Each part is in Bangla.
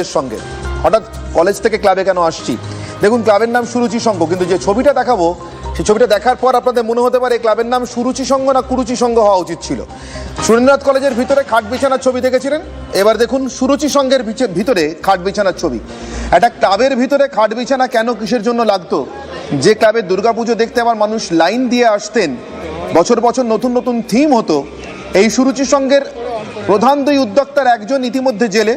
এর সঙ্গে হঠাৎ কলেজ থেকে ক্লাবে কেন আসছি? দেখুন, ক্লাবের নাম সুরুচি সংঘ, কিন্তু যে ছবিটা দেখাবো সেই ছবিটা দেখার পর আপনাদের মনে হতে পারে ক্লাবের নাম সুরুচি সংঘ না কুরুচি সংঘ হওয়া উচিত ছিল। সুরেন্দ্রনাথ কলেজের ভিতরে খাট বিছানার ছবি দেখেছিলেন, এবার দেখুন সুরুচি সংঘের ভিতরে খাট বিছানার ছবি। একটা ক্লাবের ভিতরে খাট বিছানা কেন, কিসের জন্য লাগতো? যে ক্লাবের দুর্গাপুজো দেখতে আমার মানুষ লাইন দিয়ে আসতেন, বছর বছর নতুন নতুন থিম হতো। এই সুরুচি সংঘের প্রধান দুই উদ্যোক্তার একজন ইতিমধ্যে জেলে,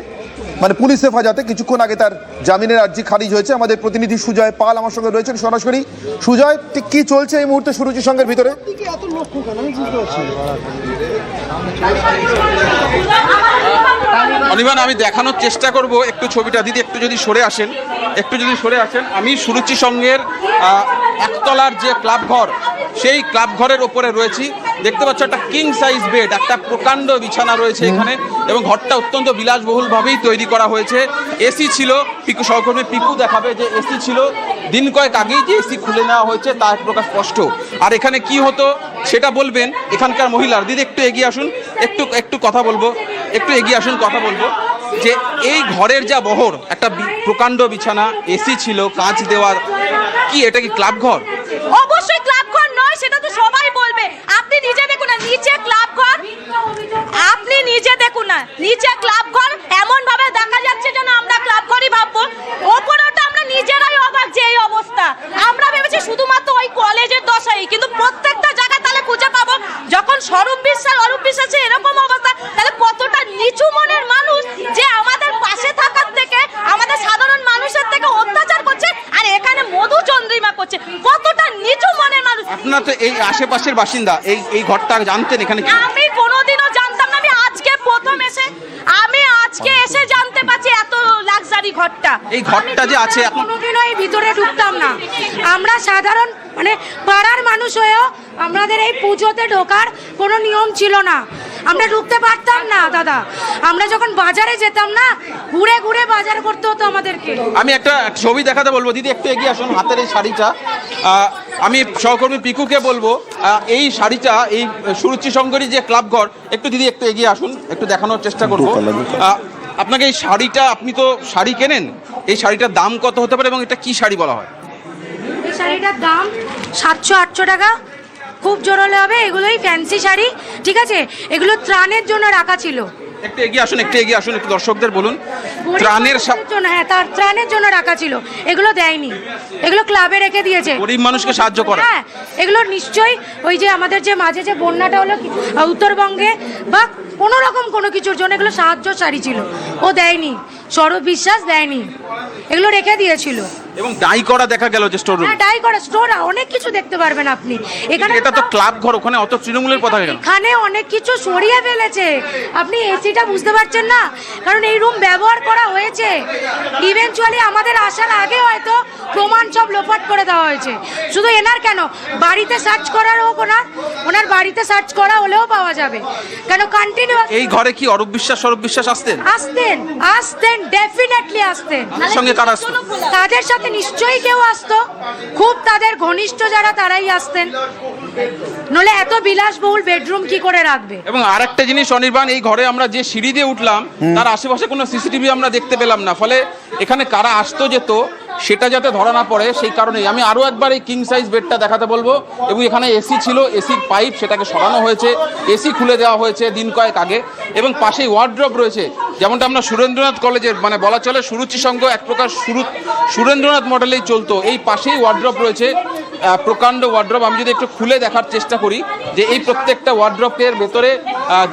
মানে পুলিশ হেফাজতে, কিছুক্ষণ আগে তার জামিনের আর্জি খারিজ হয়েছে। আমাদের প্রতিনিধি সুজয় পাল আমার সঙ্গে রয়েছেন সরাসরি। সুজয়, ঠিক কি চলছে এই মুহূর্তে সুরুচি সংঘের ভিতরে? অনির্বাণ, আমি দেখানোর চেষ্টা করব একটু ছবিটা। দিদি একটু যদি সরে আসেন, আমি সুরুচি সংঘের একতলার যে ক্লাব ঘর, সেই ক্লাব ঘরের ওপরে রয়েছি। দেখতে পাচ্ছ একটা কিং সাইজ বেড, একটা প্রকাণ্ড বিছানা রয়েছে এখানে, এবং ঘরটা অত্যন্ত বিলাসবহুলভাবেই তৈরি করা হয়েছে। এসি ছিল, পিকু সহকর্মী পিকু দেখাবে যে এসি ছিল দিন কয়েক আগেই, যে এসি খুলে নেওয়া হয়েছে তার প্রকাশ স্পষ্ট। আর এখানে কি হতো সেটা বলবেন এখানকার মহিলার। দিদি একটু এগিয়ে আসুন, একটু কথা বলবো, কথা বলবো যে এই ঘরের যা বহর, একটা প্রকাণ্ড বিছানা, এসি ছিল, কাঁচ দেওয়ার, কি এটা কি ক্লাব ঘর? অবশ্যই ক্লাব ঘর নয়, সেটা তো সবাই বলবে। আপনি নিজে দেখুন না, নিচে ক্লাব ঘর, আপনি নিজে দেখুন না, নিচে ক্লাব ঘর এমন ভাবে দেখা যাচ্ছে যেন আমরা ক্লাব ঘরই ভাববো। ওপরটা আমরা নিজেরাই অবাক যে এই অবস্থা। আমরা ভেবেছি শুধুমাত্র ওই কলেজের দশাই, কিন্তু প্রত্যেকটা জায়গায় তাহলে খুঁজে পাবো। যখন অরূপ বিশ্বাস এরকম অবস্থা, তাহলে কতটা নিচু মনের মানুষ যে আমাদের পাশে থাকার থেকে, আমাদের সাধারণ মানুষের থেকে অত্যাচার করছে, আর এখানে মধুচন্দ্রিমা করছে। কতটা নিচু মনের মানুষ। আপনার তো এই আশেপাশের বাসিন্দা, এই ঘরটা জানতেন এখানে? আমি কোনোদিনও জানতাম না, আমি আজকে এসে জানতে পারছি এত লাক্সারি ঘরটা। এই ঘরটা যে আছে, কোনোদিনও এই ভিতরে ঢুকতাম না। আমরা সাধারণ মানে পাড়ার মানুষ হয়েও আমাদের এই পুজোতে ঢোকার কোনো নিয়ম ছিল না, আমরা ঢুকতে পারতাম না দাদা। আমরা যখন বাজারে যেতাম না, ঘুরে ঘুরে বাজার করতে হতো আমাদেরকে। আমি একটা ছবি দেখাতে বলবো, দিদি একটু এগিয়ে আসুন। হাতের এই শাড়িটা, আমি সহকর্মী পিকুকে বলবো এই শাড়িটা, এই সুরুচি সংঘেরই যে ক্লাব ঘর, একটু দিদি একটু এগিয়ে আসুন, একটু দেখানোর চেষ্টা করবো আপনাকে। এই শাড়িটা, আপনি তো শাড়ি কেনেন, এই শাড়িটার দাম কত হতে পারে এবং এটা কি শাড়ি বলা হয়? এই শাড়িটার দাম 700-800 টাকা, খুব জোর হলে হবে। এগুলোই ফ্যান্সি শাড়ি, ঠিক আছে? এগুলো ত্রাণের জন্য রাখা ছিল। একটু এগিয়ে আসুন, একটু দর্শকদের বলুন। ত্রাণের জন্য, হ্যাঁ, তার ত্রাণের জন্য রাখা ছিল। এগুলো দেয়নি, এগুলো ক্লাবে রেখে দিয়েছে গরিব মানুষকে সাহায্য করা। হ্যাঁ, এগুলো নিশ্চয়ই ওই যে আমাদের যে মাঝে যে বন্যাটা হলো উত্তরবঙ্গে, বা কোনো রকম কোনো কিছুর জন্য এগুলো সাহায্য শাড়ি ছিল, ও দেয়নি। সৌরভ বিশ্বাস দেয়নি, এগুলো রেখে দিয়েছিল। এবং ডাই করা দেখা গেল যে স্টোর রুম। হ্যাঁ, ডাই করা স্টোর, অনেক কিছু দেখতে পারবেন আপনি এখানে। এটা তো ক্লাব ঘর, ওখানে অত তৃণমূলের পতাকা কেন? এখানে অনেক কিছু সরিয়ে ফেলেছে। আপনি এসিটা বুঝতে পারছেন না, কারণ এই রুম ব্যবহার করা হয়েছে। ইভেনচুয়ালি আমাদের আসার আগে হয়তো প্রমাণ সব লোপাট করে দেওয়া হয়েছে। শুধু এনার কেন, বাড়িতে সার্চ করার হোক, ওনার বাড়িতে সার্চ করা হলেও পাওয়া যাবে। কেন কন্টিনিউ এই ঘরে কি অরূপ বিশ্বাস আসতেন, ডেফিনেটলি আসতেন। সঙ্গে কারা আসতো? তাদের সাথে নিশ্চয়ই কেউ আসতো, খুব তাদের ঘনিষ্ঠ যারা, তারাই আসতেন। নলে এত বিলাসবহুল বেডরুম কি করে রাখবে? এবং আরেকটা জিনিস অনির্বাণ, এই ঘরে আমরা যে সিঁড়ি দিয়ে উঠলাম, তার আশেপাশে কোনো সিসিটিভি আমরা দেখতে পেলাম না। ফলে এখানে কারা আসতো যেত সেটা যাতে ধরা না পড়ে, সেই কারণেই আমি আরও একবার এই কিং সাইজ বেডটা দেখাতে বলবো। এবং এখানে এসি ছিল, এসির পাইপ সেটাকে সরানো হয়েছে, এসি খুলে দেওয়া হয়েছে দিন কয়েক আগে। এবং পাশেই ওয়ার্ড্রপ রয়েছে, যেমনটা আমরা সুরেন্দ্রনাথ কলেজের, মানে বলা চলে সুরুচি সংঘ এক প্রকার সুরেন্দ্রনাথ মডেলেই চলতো। এই পাশেই ওয়ার্ড্রপ রয়েছে, প্রকাণ্ড ওয়ার্ড্রপ। আমি যদি একটু খুলে দেখার চেষ্টা করি যে এই প্রত্যেকটা ওয়ার্ড্রপের ভেতরে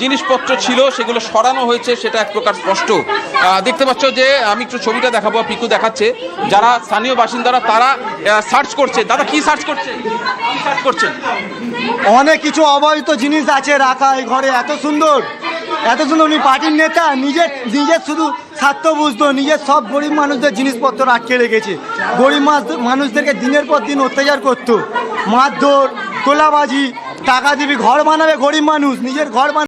জিনিসপত্র ছিল, সেগুলো সরানো হয়েছে, সেটা এক প্রকার স্পষ্ট দেখতে পাচ্ছ। যে আমি একটু ছবিটা দেখাবো, পিকু দেখাচ্ছে, যারা স্থানীয় বাসিন্দারা তারা সার্চ করছে। দাদা কি সার্চ করছেন? অনেক কিছু অবৈধ জিনিস আছে রাখা এই ঘরে। এত সুন্দর উনি পার্টির নেতা, নিজের শুধু স্বার্থ বুঝতো, নিজের সব গরিব মানুষদের জিনিসপত্র আটকে রেখেছে। গরিব মানুষদেরকে দিনের পর দিন অত্যাচার করতো, মারধর, তোলাবাজি, টাকা দিবি, ঘর বানাবে গরিব মানুষ, নিজের ঘর